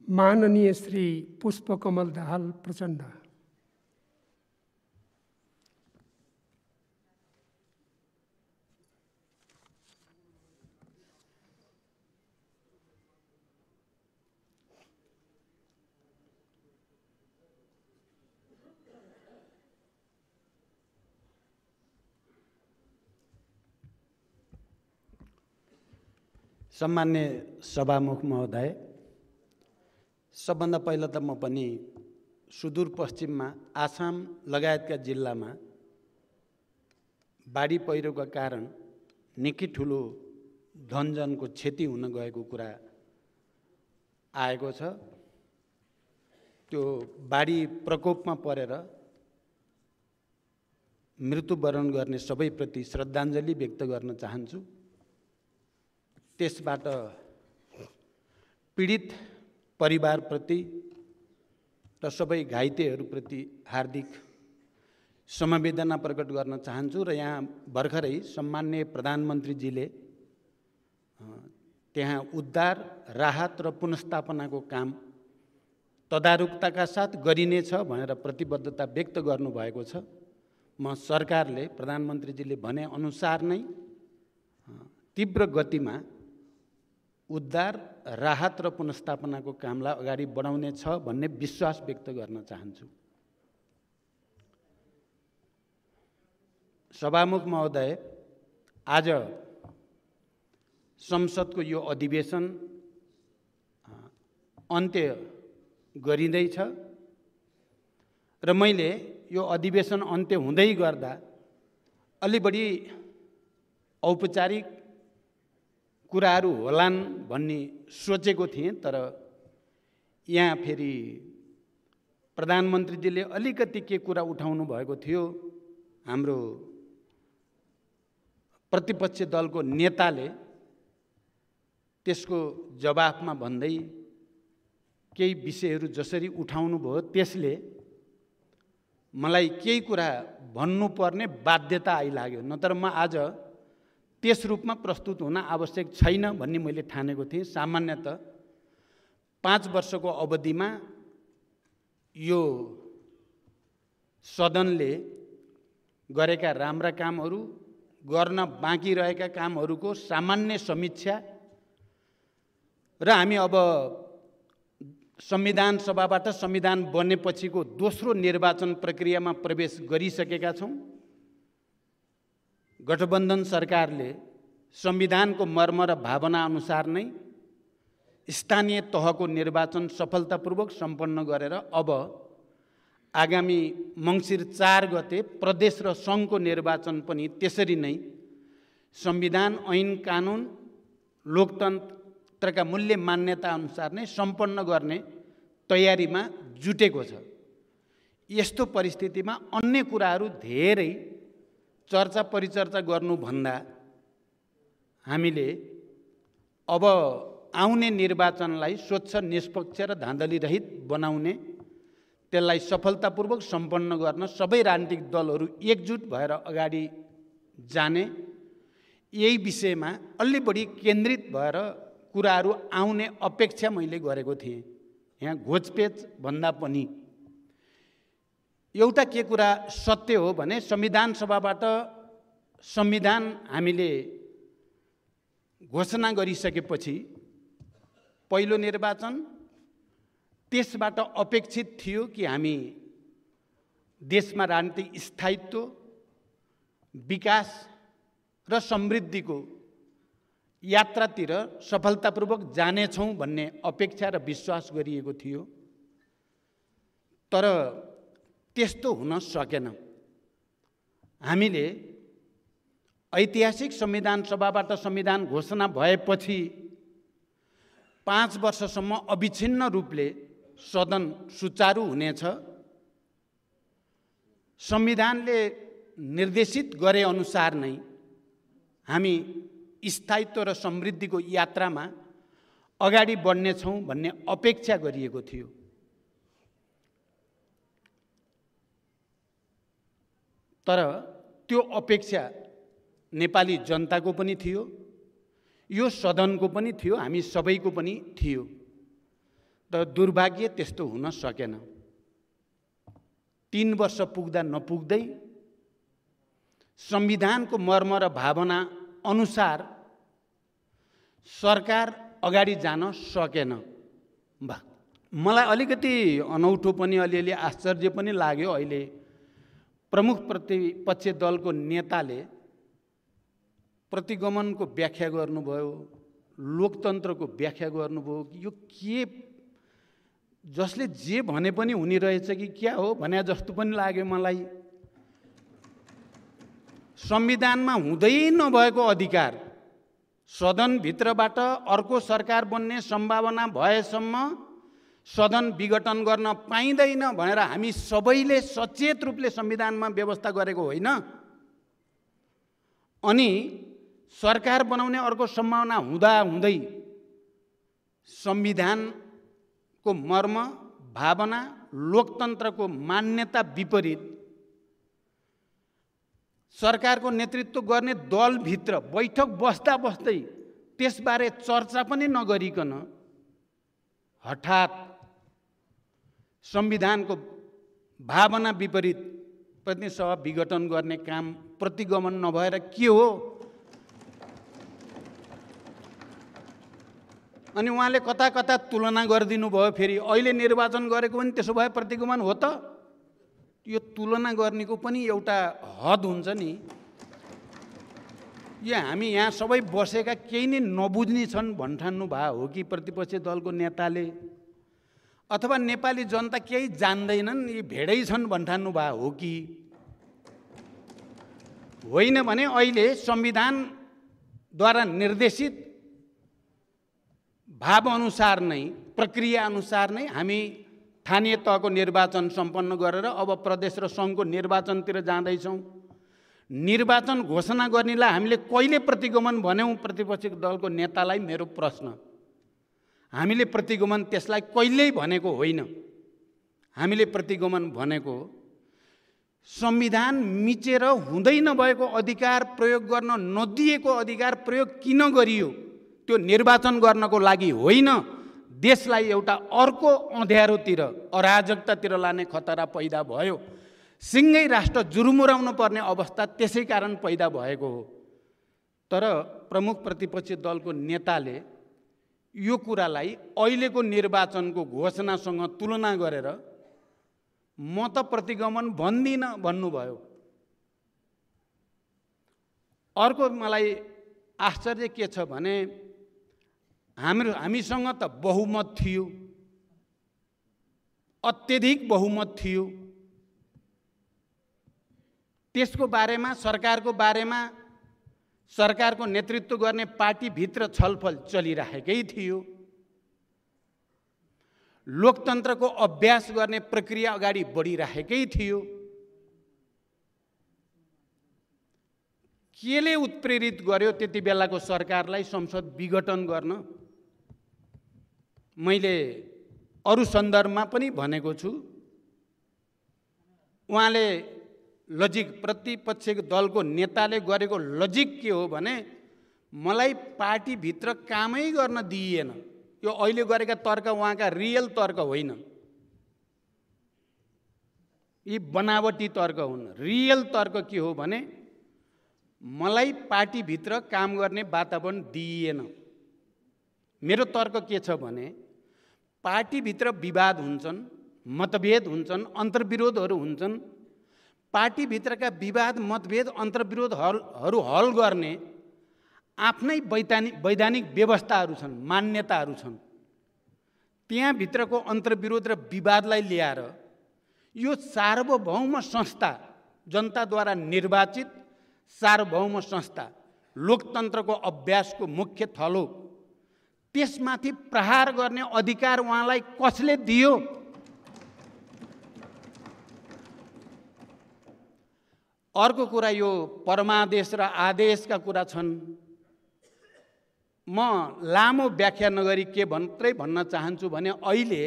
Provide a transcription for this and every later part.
माननीय श्री पुष्पकमल दाहाल प्रचण्ड, सम्मान्य सभामुख महोदय, सबभन्दा पहिला त म पनि सुदूरपश्चिममा आसाम लगायतका जिल्लामा बाढी पहिरोका कारण निकै ठुलो धनजनको क्षति हुन गएको कुरा आएको छ। त्यो बाढी प्रकोपमा परेर मृत्युवरण गर्ने सबैप्रति श्रद्धाञ्जली व्यक्त गर्न चाहन्छु। त्यसबाट पीडित परिवारप्रति र सबै घाइतेहरूप्रति हार्दिक समवेदना प्रकट गर्न चाहन्छु। र यहाँ भर्खरै सम्माननीय प्रधानमन्त्रीजीले त्यहाँ उद्धार, राहत र पुनर्स्थापनाको काम तदारुकताका साथ गरिनेछ भनेर प्रतिबद्धता व्यक्त गर्नुभएको छ। म सरकारले प्रधानमन्त्रीजीले भने अनुसार नै तीव्र गतिमा उद्धार, राहत र पुनर्स्थापनाको कामलाई अगाडि बढाउने छ भन्ने विश्वास व्यक्त गर्न चाहन्छु। सभामुख महोदय, आज संसदको यो अधिवेशन अन्त्य गरिँदैछ र मैले यो अधिवेशन अन्त्य हुँदै गर्दा अलि बढी औपचारिक कुराहरू होलान् भन्ने सोचेको थिएँ, तर यहाँ फेरि प्रधानमन्त्रीजीले अलिकति के कुरा उठाउनु भएको थियो। हाम्रो प्रतिपक्ष दलको नेताले त्यसको जवाफमा भन्दै केही विषयहरू जसरी उठाउनु भयो त्यसले मलाई केही कुरा भन्नुपर्ने बाध्यता आइलाग्यो, नत्र म आज त्यस रूपमा प्रस्तुत हुन आवश्यक छैन भन्ने मैले ठानेको थिएँ। सामान्यतः 5 वर्षको अवधिमा यो सदनले गरेका राम्रा कामहरू, गर्न बाँकी रहेका कामहरूको सामान्य समीक्षा र हामी अब संविधान सभाबाट संविधान बनेपछिको दोस्रो निर्वाचन प्रक्रियामा प्रवेश गरिसकेका छौँ। गठबन्धन सरकारले संविधानको मर्म र भावना अनुसार नै स्थानीय तहको निर्वाचन सफलतापूर्वक सम्पन्न गरेर अब आगामी मङ्सिर 4 गते प्रदेश र सङ्घको निर्वाचन पनि त्यसरी नै संविधान, ऐन कानुन, लोकतन्त्रका मूल्य मान्यता अनुसार नै सम्पन्न गर्ने तयारीमा जुटेको छ। यस्तो परिस्थितिमा अन्य कुराहरू धेरै चर्चा परिचर्चा गर्नुभन्दा हामीले अब आउने निर्वाचनलाई स्वच्छ, निष्पक्ष र धाँधलीरहित बनाउने, त्यसलाई सफलतापूर्वक सम्पन्न गर्न सबै राजनीतिक दलहरू एकजुट भएर अगाडि जाने, यही विषयमा अलि बढी केन्द्रित भएर कुराहरू आउने अपेक्षा मैले गरेको थिएँ। यहाँ घोचपेच भन्दा पनि एउटा के कुरा सत्य हो भने संविधान सभाबाट संविधान हामीले घोषणा गरिसकेपछि पहिलो निर्वाचन, त्यसबाट अपेक्षित थियो कि हामी देशमा राजनीतिक स्थायित्व, विकास र समृद्धिको यात्रातिर सफलतापूर्वक जानेछौँ भन्ने अपेक्षा र विश्वास गरिएको थियो। तर त्यस्तो हुन सकेन। हामीले ऐतिहासिक संविधान सभाबाट संविधान घोषणा भएपछि 5 वर्षसम्म अविच्छिन्न रूपले सदन सुचारू हुनेछ। संविधानले निर्देशित गरे अनुसार नै हामी स्थायित्व र समृद्धिको यात्रामा अगाडि बढ्नेछौँ भन्ने अपेक्षा गरिएको थियो। तर त्यो अपेक्षा नेपाली जनताको पनि थियो, यो सदनको पनि थियो, हामी सबैको पनि थियो। तर दुर्भाग्य त्यस्तो हुन सकेन। 3 वर्ष पुग्दा नपुग्दै संविधानको मर्म र भावना अनुसार सरकार अगाडि जान सकेन। मलाई अलिकति अनौठो पनि अलिअलि आश्चर्य पनि लाग्यो। अहिले प्रमुख प्रतिपक्ष दलको नेताले प्रतिगमनको व्याख्या गर्नुभयो, लोकतन्त्रको व्याख्या गर्नुभयो। यो के, जसले जे भने पनि हुने रहेछ कि क्या हो भने जस्तो पनि लाग्यो मलाई। संविधानमा हुँदै नभएको अधिकार सदनभित्रबाट अर्को सरकार बन्ने सम्भावना भएसम्म सदन विघटन गर्न पाइँदैन भनेर हामी सबैले सचेत रूपले संविधानमा व्यवस्था गरेको होइन। अनि सरकार बनाउने अर्को सम्भावना हुँदाहुँदै संविधानको मर्म, भावना, लोकतन्त्रको मान्यता विपरीत सरकारको नेतृत्व गर्ने दलभित्र बैठक बस्दा बस्दै त्यसबारे चर्चा पनि नगरिकन हठात संविधानको भावना विपरीत प्रतिनिधि सभा विघटन गर्ने काम प्रतिगमन नभएर के हो? अनि उहाँले कता कता तुलना गरिदिनु भयो। फेरि अहिले निर्वाचन गरेको पनि त्यसो भए प्रतिगमन हो त? यो तुलना गर्नेको पनि एउटा हद हुन्छ नि। यो हामी यहाँ सबै बसेका केही नै नबुझ्ने छन् भन्ठान्नु भए हो कि प्रतिपक्षी दलको नेताले, अथवा नेपाली जनता केही जान्दैनन्, यी भेडै छन् भन्ठान्नु भए हो कि होइन? भने अहिले संविधानद्वारा निर्देशित भाव अनुसार नै, प्रक्रिया अनुसार नै हामी स्थानीय तहको निर्वाचन सम्पन्न गरेर अब प्रदेश र सङ्घको निर्वाचनतिर जाँदैछौँ। निर्वाचन घोषणा गर्नेलाई हामीले कहिले प्रतिगमन भन्यौँ? प्रतिपक्षी दलको नेतालाई मेरो प्रश्न। हामीले प्रतिगमन त्यसलाई कहिल्यै भनेको होइन। हामीले प्रतिगमन भनेको संविधान मिचेर हुँदै नभएको अधिकार प्रयोग गर्न नदिएको अधिकार प्रयोग किन गरियो त्यो निर्वाचन गर्नको लागि होइन, देशलाई एउटा अर्को अँध्यारोतिर, अराजकतातिर लाने खतरा पैदा भयो। सिङ्गै राष्ट्र जुरुमुराउनु पर्ने अवस्था त्यसै कारण पैदा भएको हो। तर प्रमुख प्रतिपक्षी दलको नेताले यो कुरालाई अहिलेको निर्वाचनको घोषणासँग तुलना गरेर म त प्रतिगमन भन्दिनँ भन्नुभयो। अर्को मलाई आश्चर्य के छ भने हामीसँग त बहुमत थियो, अत्यधिक बहुमत थियो। त्यसको बारेमा, सरकारको बारेमा सरकारको नेतृत्व गर्ने पार्टीभित्र छलफल चलिरहेकै थियो। लोकतन्त्रको अभ्यास गर्ने प्रक्रिया अगाडि बढिरहेकै थियो। केले उत्प्रेरित गर्यो त्यति बेलाको सरकारलाई संसद विघटन गर्न? मैले अरू सन्दर्भमा पनि भनेको छु। उहाँले लजिक, प्रतिपक्षी दलको नेताले गरेको लजिक के हो भने मलाई पार्टीभित्र कामै गर्न दिइएन। यो अहिले गरेका तर्क उहाँका रियल तर्क होइन, यी बनावटी तर्क हुन्। रियल तर्क के हो भने मलाई पार्टीभित्र काम गर्ने वातावरण दिइएन। मेरो तर्क के छ भने पार्टीभित्र विवाद हुन्छन्, मतभेद हुन्छन्, अन्तर्विरोधहरू हुन्छन्। पार्टीभित्रका विवाद, मतभेद, अन्तर्विरोधहरू हल गर्ने आफ्नै वैधानिक व्यवस्थाहरू छन्, मान्यताहरू छन्। त्यहाँभित्रको अन्तर्विरोध र विवादलाई ल्याएर यो सार्वभौम संस्था, जनताद्वारा निर्वाचित सार्वभौम संस्था, लोकतन्त्रको अभ्यासको मुख्य थलो, त्यसमाथि प्रहार गर्ने अधिकार उहाँलाई कसले दियो? अर्को कुरा, यो परमादेश र आदेशका कुरा छन्। म लामो व्याख्या नगरी के मात्रै भन्न चाहन्छु भने अहिले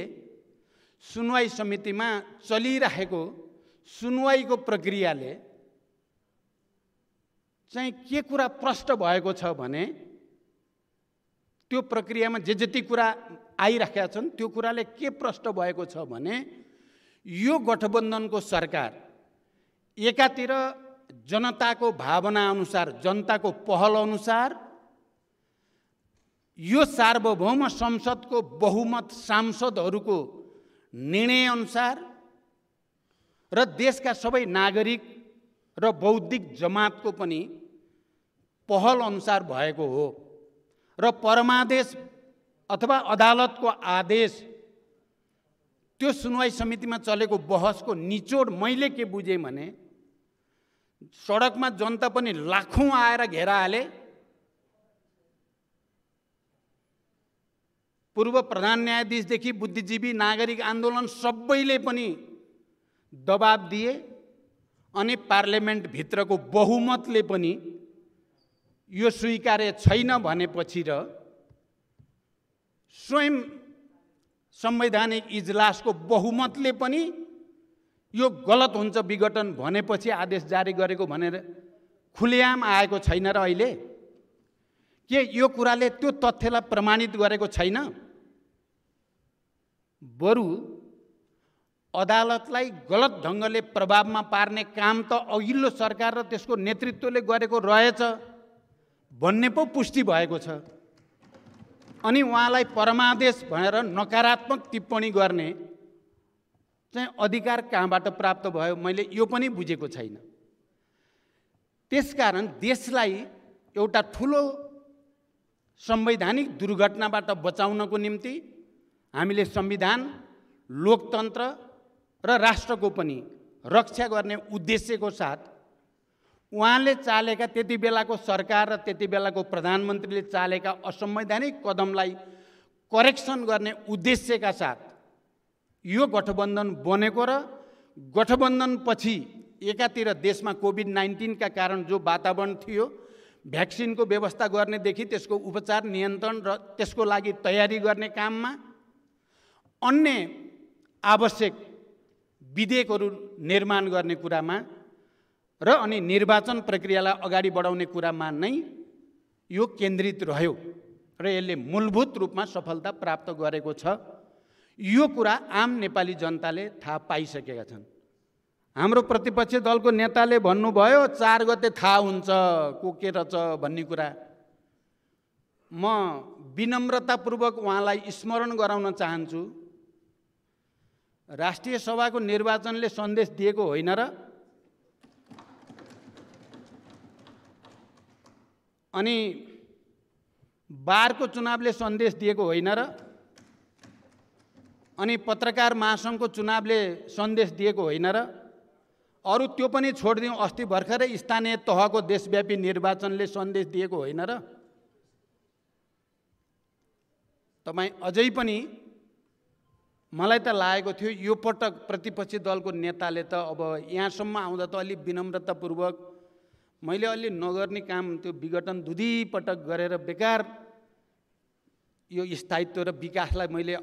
सुनवाई समितिमा चलिरहेको सुनवाईको प्रक्रियाले चाहिँ के कुरा प्रष्ट भएको छ भने त्यो प्रक्रियामा जे जति कुरा आइराखेका छन्। त्यो कुराले के प्रष्ट भएको छ भने यो गठबन्धनको सरकार एकातिर जनताको भावना अनुसार, जनताको पहल अनुसार यो सार्वभौम संसदको बहुमत सांसदहरूको निर्णय अनुसार र देशका सबै नागरिक र बौद्धिक जमातको पनि पहल अनुसार भएको हो र परमादेश अथवा अदालतको आदेश त्यो सुनवाई समितिमा चलेको बहसको निचोड मैले के बुझेँ भने सडकमा जनता पनि लाखौं आएर घेरा हाले, पूर्व प्रधान न्यायाधीशदेखि बुद्धिजीवी नागरिक आन्दोलन सबैले पनि दबाब दिए अनि पार्लियामेन्ट भित्रको बहुमतले पनि यो स्वीकार्य छैन भनेपछि र स्वयं संवैधानिक इजलासको बहुमतले पनि यो गलत हुन्छ विघटन भनेपछि आदेश जारी गरेको भनेर खुलेआम आएको छैन र अहिले के यो कुराले त्यो तथ्यलाई प्रमाणित गरेको छैन? बरु अदालतलाई गलत ढङ्गले प्रभावमा पार्ने काम त अघिल्लो सरकार र त्यसको नेतृत्वले गरेको रहेछ भन्ने पो पुष्टि भएको छ। अनि उहाँलाई परमादेश भनेर नकारात्मक टिप्पणी गर्ने चाहिँ अधिकार कहाँबाट प्राप्त भयो मैले यो पनि बुझेको छैन। त्यसकारण देशलाई एउटा ठुलो संवैधानिक दुर्घटनाबाट बचाउनको निम्ति हामीले संविधान, लोकतन्त्र र राष्ट्रको पनि रक्षा गर्ने उद्देश्यको साथ उहाँले चालेका त्यति बेलाको सरकार र त्यति बेलाको प्रधानमन्त्रीले चालेका असंवैधानिक कदमलाई करेक्सन गर्ने उद्देश्यका साथ यो गठबन्धन बनेको र गठबन्धनपछि एकातिर देशमा कोभिड-19 का कारण जो वातावरण थियो, भ्याक्सिनको व्यवस्था गर्नेदेखि त्यसको उपचार, नियन्त्रण र त्यसको लागि तयारी गर्ने काममा, अन्य आवश्यक विधेयकहरू निर्माण गर्ने कुरामा र अनि निर्वाचन प्रक्रियालाई अगाडि बढाउने कुरामा नै यो केन्द्रित रह्यो र यसले मूलभूत रूपमा सफलता प्राप्त गरेको छ। यो कुरा आम नेपाली जनताले थाहा पाइसकेका छन्। हाम्रो प्रतिपक्षी दलको नेताले भन्नुभयो 4 गते थाहा हुन्छ को के रहेछ भन्ने कुरा। म विनम्रतापूर्वक उहाँलाई स्मरण गराउन चाहन्छु, राष्ट्रिय सभाको निर्वाचनले सन्देश दिएको होइन र अनि बारको चुनावले सन्देश दिएको होइन र अनि पत्रकार महासङ्घको चुनावले सन्देश दिएको होइन र अरू त्यो पनि छोडिदिउँ, अस्ति भर्खरै स्थानीय तहको देशव्यापी निर्वाचनले सन्देश दिएको होइन र तपाईँ अझै पनि मलाई त लागेको थियो यो पटक प्रतिपक्षी दलको नेताले त अब यहाँसम्म आउँदा त अलि विनम्रतापूर्वक मैले अलि नगर्ने काम त्यो विघटन दुधी पटक गरेर बेकार यो स्थायित्व र विकासलाई मैले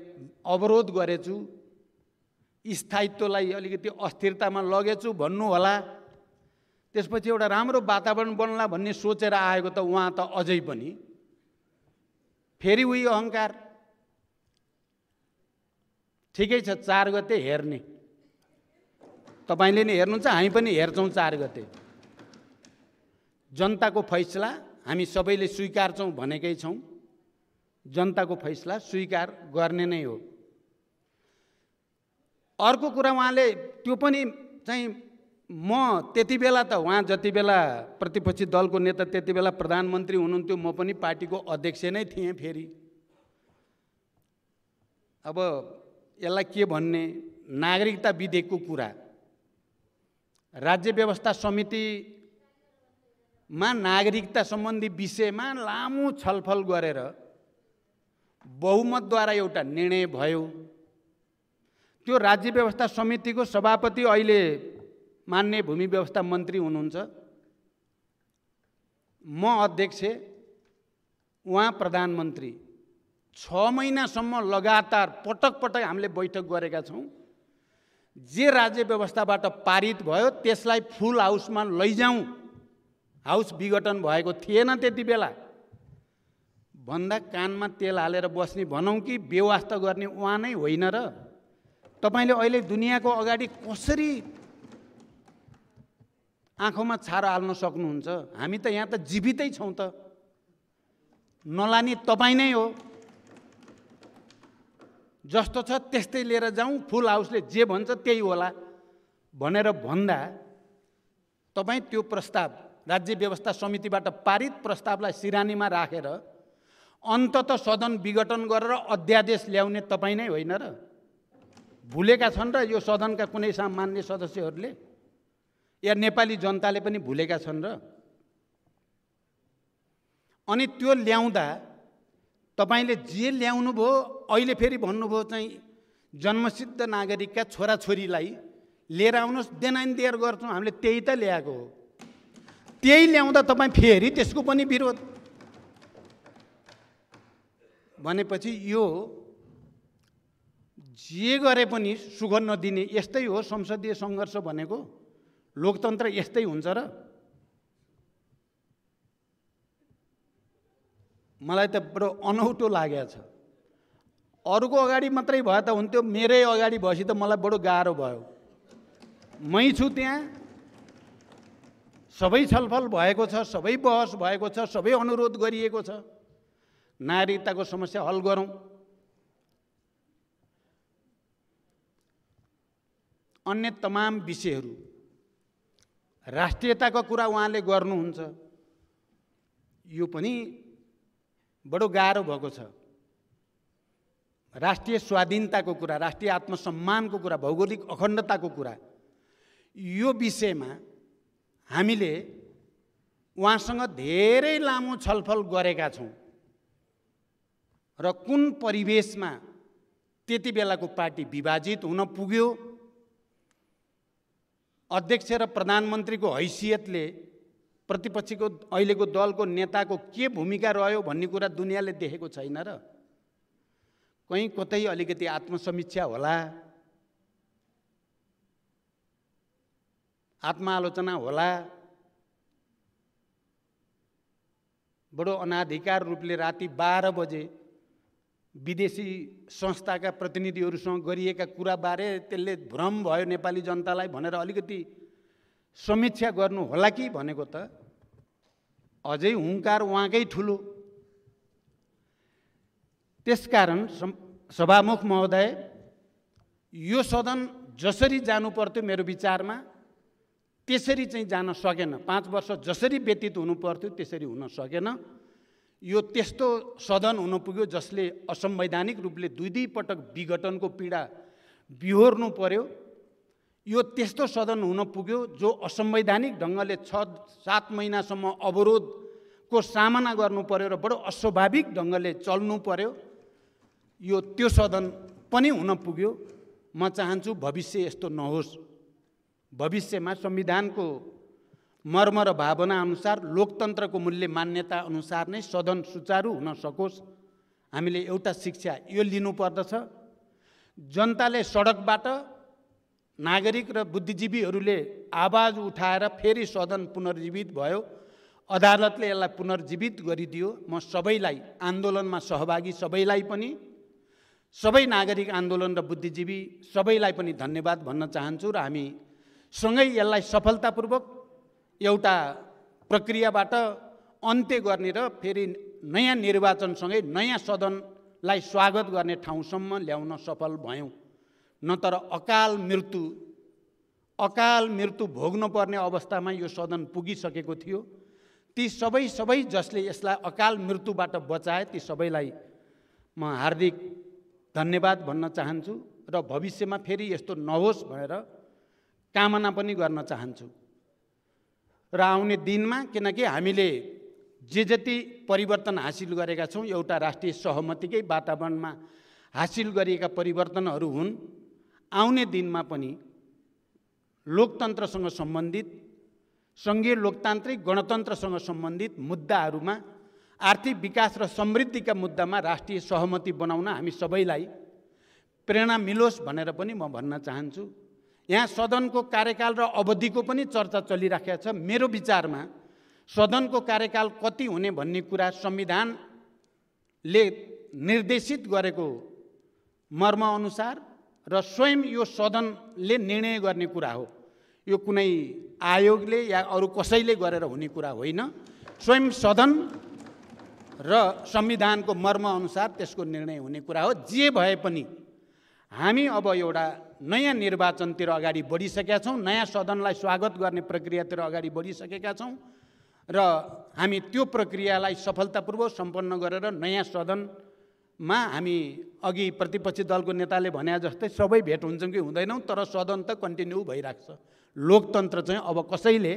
अवरोध गरेछु, स्थायित्वलाई अलिकति अस्थिरतामा लगेछु भन्नु होला। त्यसपछि एउटा राम्रो वातावरण बन्ला भन्ने सोचेर आएको त उहाँ त अझै पनि फेरि उही अहङ्कार। ठिकै छ, 4 गते हेर्ने, तपाईँले नि हेर्नुहुन्छ, हामी पनि हेर्छौँ 4 गते। जनताको फैसला हामी सबैले स्वीकार्छौँ भनेकै छौँ, जनताको फैसला स्वीकार गर्ने नै हो। अर्को कुरा उहाँले त्यो पनि चाहिँ म त्यति बेला त उहाँ जति बेला प्रतिपक्षी दलको नेता त्यति बेला प्रधानमन्त्री हुनुहुन्थ्यो, म पनि पार्टीको अध्यक्ष नै थिएँ। फेरि अब यसलाई के भन्ने, नागरिकता विधेयकको कुरा राज्य व्यवस्था समितिमा नागरिकता सम्बन्धी विषयमा लामो छलफल गरेर बहुमतद्वारा एउटा निर्णय भयो। त्यो राज्य व्यवस्था समितिको सभापति अहिले मान्य भूमि व्यवस्था मन्त्री हुनुहुन्छ, म अध्यक्ष, उहाँ प्रधानमन्त्री। 6 महिनासम्म लगातार पटक पटक हामीले बैठक गरेका छौँ। जे राज्य व्यवस्थाबाट पारित भयो त्यसलाई फुल हाउसमा लैजाउँ। हाउस विघटन भएको थिएन त्यति बेला, भन्दा कानमा तेल हालेर बस्ने भनौँ कि बेवास्ता गर्ने उहाँ नै होइन र? तपाईँले अहिले दुनियाँको अगाडि कसरी आँखामा छारो हाल्न सक्नुहुन्छ? हामी त यहाँ त जीवितै छौँ त। नलाने तपाईँ नै हो। जस्तो छ त्यस्तै लिएर जाउँ, फुल हाउसले जे भन्छ त्यही होला भनेर भन्दा तपाईँ त्यो प्रस्ताव राज्य व्यवस्था समितिबाट पारित प्रस्तावलाई सिरानीमा राखेर अन्ततः सदन विघटन गरेर अध्यादेश ल्याउने तपाईँ नै होइन र? भुलेका छन् र यो सदनका कुनै सामान्य सदस्यहरूले या नेपाली जनताले पनि भुलेका छन् र? अनि त्यो ल्याउँदा तपाईले जे ल्याउनु भयो, अहिले फेरि भन्नुभयो चाहिँ जन्मसिद्ध नागरिकका छोराछोरीलाई लिएर आउनुहोस्, देनाइन्दिएर गर्छौँ, हामीले त्यही त ल्याएको हो। त्यही ल्याउँदा तपाईँ फेरि त्यसको पनि विरोध भनेपछि यो जे गरे पनि सुख नदिने यस्तै हो संसदीय सङ्घर्ष भनेको। लोकतन्त्र यस्तै हुन्छ र? मलाई त बडो अनौठो लागेको छ। अरूको अगाडि मात्रै भए त हुन्थ्यो, मेरै अगाडि भएपछि त मलाई बडो गाह्रो भयो। मै छु त्यहाँ, सबै छलफल भएको छ, सबै बहस भएको छ, सबै अनुरोध गरिएको छ, नागरिकताको समस्या हल गरौँ। अन्य तमाम विषयहरू, राष्ट्रियताको कुरा उहाँले गर्नुहुन्छ, यो पनि बडो गाह्रो भएको छ। राष्ट्रिय स्वाधीनताको कुरा, राष्ट्रिय आत्मसम्मानको कुरा, भौगोलिक अखण्डताको कुरा, यो विषयमा हामीले उहाँसँग धेरै लामो छलफल गरेका छौँ र कुन परिवेशमा त्यति बेलाको पार्टी विभाजित हुन पुग्यो, अध्यक्ष र प्रधानमन्त्रीको हैसियतले प्रतिपक्षीको अहिलेको दलको नेताको के भूमिका रह्यो भन्ने कुरा दुनियाँले देखेको छैन र? कहीँ कतै अलिकति आत्मसमीक्षा होला, आत्मालोचना होला। बडो अनाधिकार रूपले राति 12 बजे विदेशी संस्थाका प्रतिनिधिहरूसँग गरिएका कुराबारे त्यसले भ्रम भयो नेपाली जनतालाई भनेर अलिकति समीक्षा गर्नु होला कि भनेको त अझै हुङ्कार उहाँकै ठुलो। त्यसकारण सभामुख महोदय, यो सदन जसरी जानु पर्थ्यो मेरो विचारमा त्यसरी चाहिँ जान सकेन। 5 वर्ष जसरी व्यतीत हुनु पर्थ्यो त्यसरी हुन सकेन। यो त्यस्तो सदन हुन पुग्यो जसले असंवैधानिक रूपले दुई पटक विघटनको पीडा बिहोर्नु पर्यो। यो त्यस्तो सदन हुन पुग्यो जो असंवैधानिक ढङ्गले 6-7 महिनासम्म अवरोधको सामना गर्नु पर्यो र बडो अस्वाभाविक ढङ्गले चल्नु पर्यो। यो त्यो सदन पनि हुन पुग्यो। म चाहन्छु भविष्य यस्तो नहोस्। भविष्यमा संविधानको मर्म र भावना अनुसार, लोकतन्त्रको मूल्य मान्यता अनुसार नै सदन सुचारू हुन सकोस्। हामीले एउटा शिक्षा यो लिनुपर्दछ। जनताले सडकबाट, नागरिक र बुद्धिजीवीहरूले आवाज उठाएर फेरि सदन पुनर्जीवित भयो। अदालतले यसलाई पुनर्जीवित गरिदियो। म सबैलाई, आन्दोलनमा सहभागी सबैलाई पनि, सबै नागरिक आन्दोलन र बुद्धिजीवी सबैलाई पनि धन्यवाद भन्न चाहन्छु र हामी सँगै यसलाई सफलतापूर्वक एउटा प्रक्रियाबाट अन्त्य गर्ने र फेरि नयाँ निर्वाचनसँगै नयाँ सदनलाई स्वागत गर्ने ठाउँसम्म ल्याउन सफल भयौँ। नतर अकाल मृत्यु भोग्न पर्ने अवस्थामा यो सदन पुगिसकेको थियो। ती सबै जसले यसलाई अकाल मृत्युबाट बचाए ती सबैलाई म हार्दिक धन्यवाद भन्न चाहन्छु र भविष्यमा फेरि यस्तो नहोस् भनेर कामना पनि गर्न चाहन्छु। र आउने दिनमा, किनकि हामीले जे जति परिवर्तन हासिल गरेका छौँ एउटा राष्ट्रिय सहमतिकै वातावरणमा हासिल गरिएका परिवर्तनहरू हुन्। आउने दिनमा पनि लोकतन्त्रसँग सम्बन्धित, सङ्घीय लोकतान्त्रिक गणतन्त्रसँग सम्बन्धित मुद्दाहरूमा, आर्थिक विकास र समृद्धिका मुद्दामा राष्ट्रिय सहमति बनाउन हामी सबैलाई प्रेरणा मिलोस् भनेर पनि म भन्न चाहन्छु। यहाँ सदनको कार्यकाल र अवधिको पनि चर्चा चलिराखेको छ। मेरो विचारमा सदनको कार्यकाल कति हुने भन्ने कुरा संविधान निर्देशित गरेको मर्मअनुसार र स्वयं यो सदनले निर्णय गर्ने कुरा हो। यो कुनै आयोगले या अरू कसैले गरेर हुने कुरा होइन। स्वयं सदन र संविधानको मर्मअनुसार त्यसको निर्णय हुने कुरा हो। जे भए पनि हामी अब एउटा नयाँ निर्वाचनतिर अगाडि बढिसकेका छौँ, नयाँ सदनलाई स्वागत गर्ने प्रक्रियातिर अगाडि बढिसकेका छौँ र हामी त्यो प्रक्रियालाई सफलतापूर्वक सम्पन्न गरेर नयाँ सदनमा हामी अघि प्रतिपक्षी दलको नेताले भने जस्तै सबै भेट हुन्छौँ कि हुँदैनौँ, तर सदन त कन्टिन्यू भइरहेको छ। लोकतन्त्र चाहिँ अब कसैले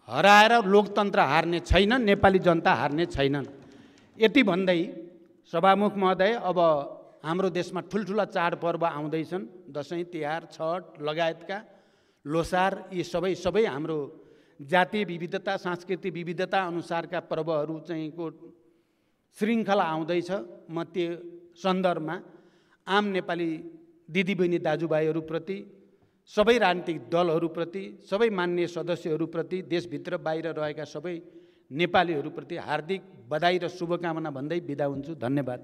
हराएर लोकतन्त्र हार्ने छैन, नेपाली जनता हार्ने छैनन्। यति भन्दै सभामुख महोदय, अब हाम्रो देशमा ठुल्ठुला चाडपर्व आउँदैछन्, दसैँ तिहार छठ लगायतका, लोसार, यी सबै हाम्रो जातीय विविधता सांस्कृतिक विविधता अनुसारका पर्वहरू चाहिँ को श्रृङ्खला आउँदैछ। म त्यो सन्दर्भमा आम नेपाली दिदीबहिनी दाजुभाइहरूप्रति, सबै राजनीतिक दलहरूप्रति, सबै माननीय सदस्यहरूप्रति, देशभित्र बाहिर रहेका सबै नेपालीहरूप्रति हार्दिक बधाई र शुभकामना भन्दै बिदा हुन्छु। धन्यवाद।